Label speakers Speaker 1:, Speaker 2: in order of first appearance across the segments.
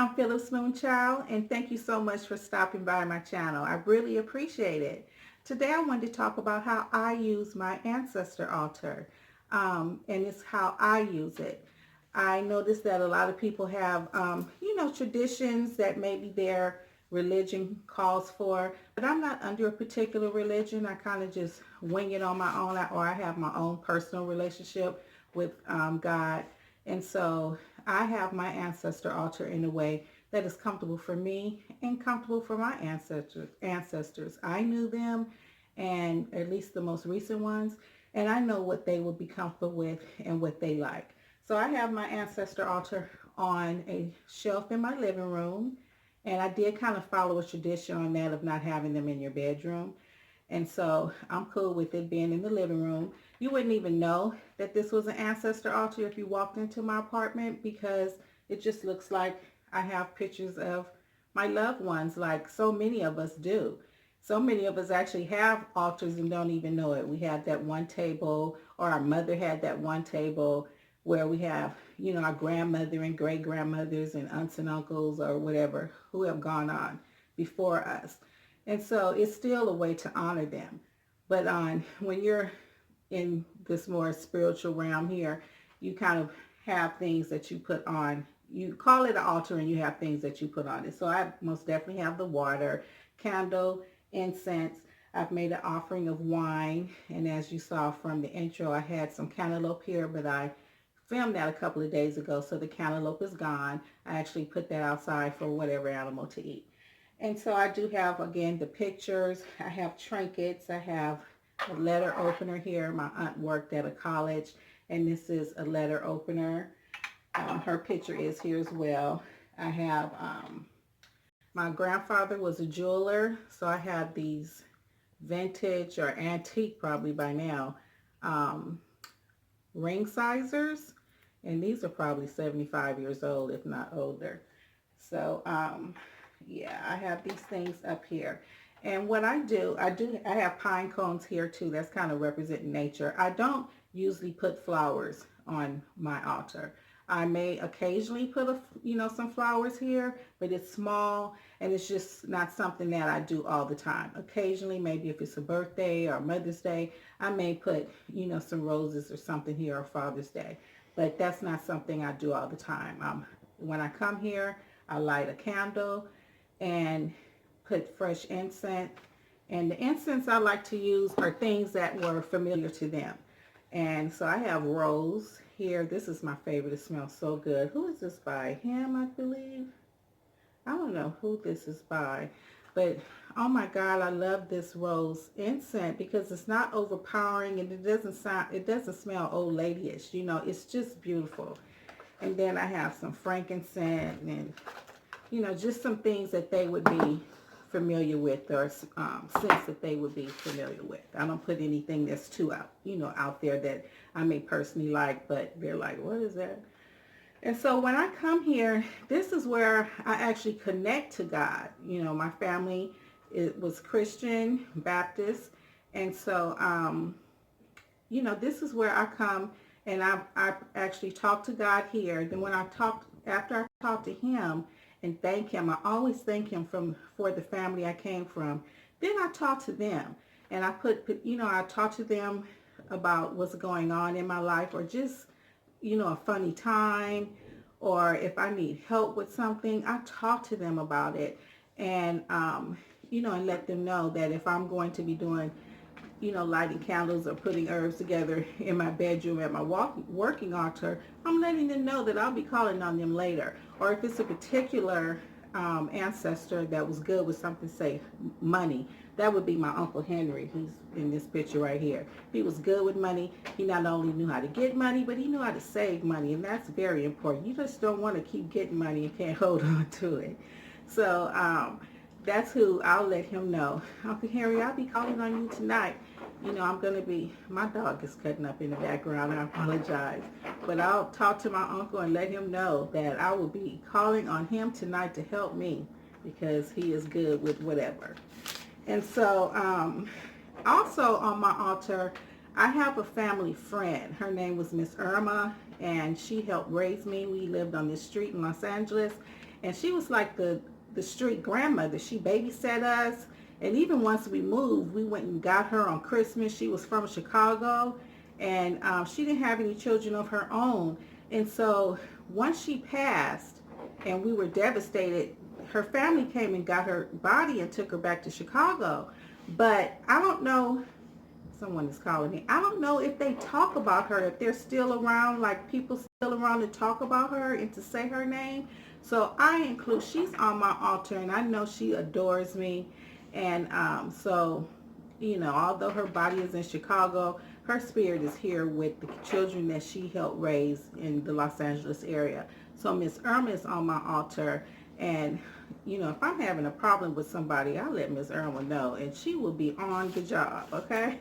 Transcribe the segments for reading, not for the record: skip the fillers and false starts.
Speaker 1: I'm Phyllis Moonchild, and thank you so much for stopping by my channel. I really appreciate it. Today I wanted to talk about how I use my ancestor altar, and it's how I use it. I noticed that a lot of people have, traditions that maybe their religion calls for, but I'm not under a particular religion. I kind of just wing it on my own, or I have my own personal relationship with God. And so I have my ancestor altar in a way that is comfortable for me and comfortable for my ancestors. I knew them, and at least the most recent ones, and I know what they would be comfortable with and what they like. So I have my ancestor altar on a shelf in my living room, and I did kind of follow a tradition on that of not having them in your bedroom. And so I'm cool with it being in the living room. You wouldn't even know that this was an ancestor altar if you walked into my apartment, because it just looks like I have pictures of my loved ones, like so many of us do. So many of us actually have altars and don't even know it. We had that one table, or our mother had that one table where we have, our grandmother and great grandmothers and aunts and uncles or whatever who have gone on before us. And so it's still a way to honor them. But when you're in this more spiritual realm here, you kind of have things that you put on. You call it an altar and you have things that you put on it. So I most definitely have the water, candle, incense. I've made an offering of wine. And as you saw from the intro, I had some cantaloupe here, but I filmed that a couple of days ago, so the cantaloupe is gone. I actually put that outside for whatever animal to eat. And so I do have, again, the pictures. I have trinkets. I have a letter opener here. My aunt worked at a college, and this is a letter opener. Her picture is here as well. I have, my grandfather was a jeweler, so I have these vintage or antique, probably by now, ring sizers. And these are probably 75 years old, if not older. So, yeah, I have these things up here. And what I have pine cones here too. That's kind of representing nature. I don't usually put flowers on my altar. I may occasionally put some flowers here, but it's small and it's just not something that I do all the time. Occasionally, maybe if it's a birthday or Mother's Day, I may put, some roses or something here, or Father's Day. But that's not something I do all the time. When I come here, I light a candle and put fresh incense. And the incense I like to use are things that were familiar to them. And so I have rose here. This is my favorite. It smells so good. Who is this by? Him, I believe. I don't know who this is by. But oh my God, I love this rose incense because it's not overpowering and it doesn't smell old ladyish. It's just beautiful. And then I have some frankincense and just some things that they would be familiar with, or scents that they would be familiar with. I don't put anything that's too out there that I may personally like, but they're like, what is that? And so when I come here, this is where I actually connect to God. My family, it was Christian, Baptist, and so this is where I come and I actually talk to God here. Then after I talk to him and thank him, I always thank him for the family I came from. Then I talk to them and I talk to them about what's going on in my life, or just, a funny time, or if I need help with something, I talk to them about it. And, and let them know that if I'm going to be doing lighting candles or putting herbs together in my bedroom at my working altar, I'm letting them know that I'll be calling on them later. Or if it's a particular ancestor that was good with something, say money, that would be my Uncle Henry. He's in this picture right here. He was good with money. He not only knew how to get money, but he knew how to save money, and that's very important. You just don't want to keep getting money and can't hold on to it. So that's who I'll let him know. Uncle Henry, I'll be calling on you tonight. My dog is cutting up in the background. I apologize. But I'll talk to my uncle and let him know that I will be calling on him tonight to help me, because he is good with whatever. And so also on my altar, I have a family friend. Her name was Miss Irma, and she helped raise me. We lived on this street in Los Angeles, and she was like the street grandmother. She babysat us, and even once we moved, we went and got her on Christmas. She was from Chicago, and she didn't have any children of her own. And so once she passed, and we were devastated, her family came and got her body and took her back to Chicago. But I don't know, someone is calling me. I don't know if they talk about her, if they're still around, like people still around to talk about her and to say her name. So I include, she's on my altar, and I know she adores me. And so, although her body is in Chicago, her spirit is here with the children that she helped raise in the Los Angeles area. So Miss Irma is on my altar, and if I'm having a problem with somebody, I'll let Miss Irma know, and she will be on the job, okay?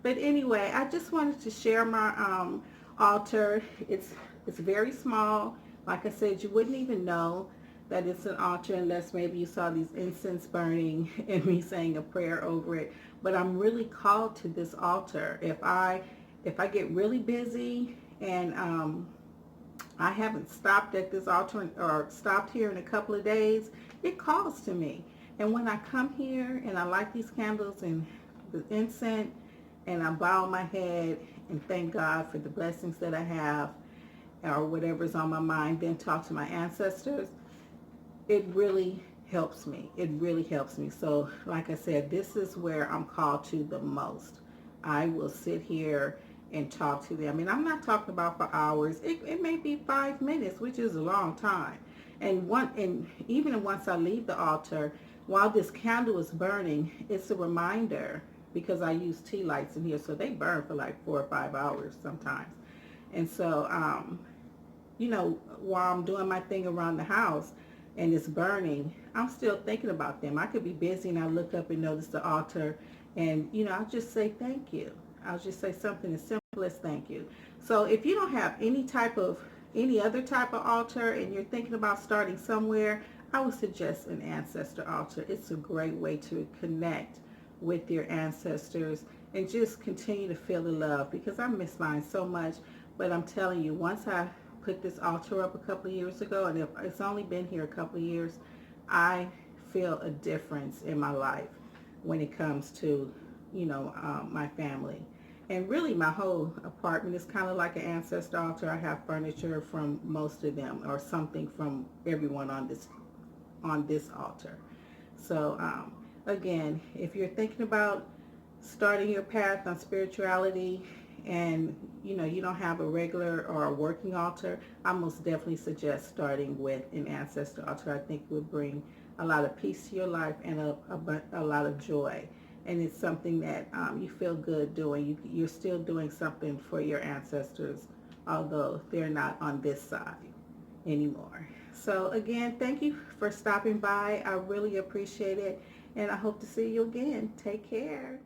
Speaker 1: But anyway, I just wanted to share my altar. It's very small. Like I said, you wouldn't even know that it's an altar unless maybe you saw these incense burning and me saying a prayer over it. But I'm really called to this altar. If I get really busy and I haven't stopped at this altar or stopped here in a couple of days, it calls to me. And when I come here and I light these candles and the incense, and I bow my head and thank God for the blessings that I have or whatever's on my mind, then talk to my ancestors, it really helps me. It really helps me. So like I said, this is where I'm called to the most. I will sit here and talk to them. And I'm not talking about for hours. It may be 5 minutes, which is a long time. And even once I leave the altar, while this candle is burning, it's a reminder, because I use tea lights in here, so they burn for like 4 or 5 hours sometimes. And so, while I'm doing my thing around the house and it's burning, I'm still thinking about them. I could be busy and I look up and notice the altar, and I'll just say thank you. I'll just say something as simple as thank you. So if you don't have any other type of altar and you're thinking about starting somewhere, I would suggest an ancestor altar. It's a great way to connect with your ancestors and just continue to feel the love, because I miss mine so much. But I'm telling you, once I put this altar up a couple of years ago, and it's only been here a couple of years, I feel a difference in my life when it comes to my family. And really my whole apartment is kind of like an ancestor altar. I have furniture from most of them, or something from everyone on this altar. So again, if you're thinking about starting your path on spirituality, and you don't have a regular or a working altar, I most definitely suggest starting with an ancestor altar. I think it would bring a lot of peace to your life and a lot of joy. And it's something that you feel good doing. You're still doing something for your ancestors, although they're not on this side anymore. So again, thank you for stopping by. I really appreciate it, and I hope to see you again. Take care.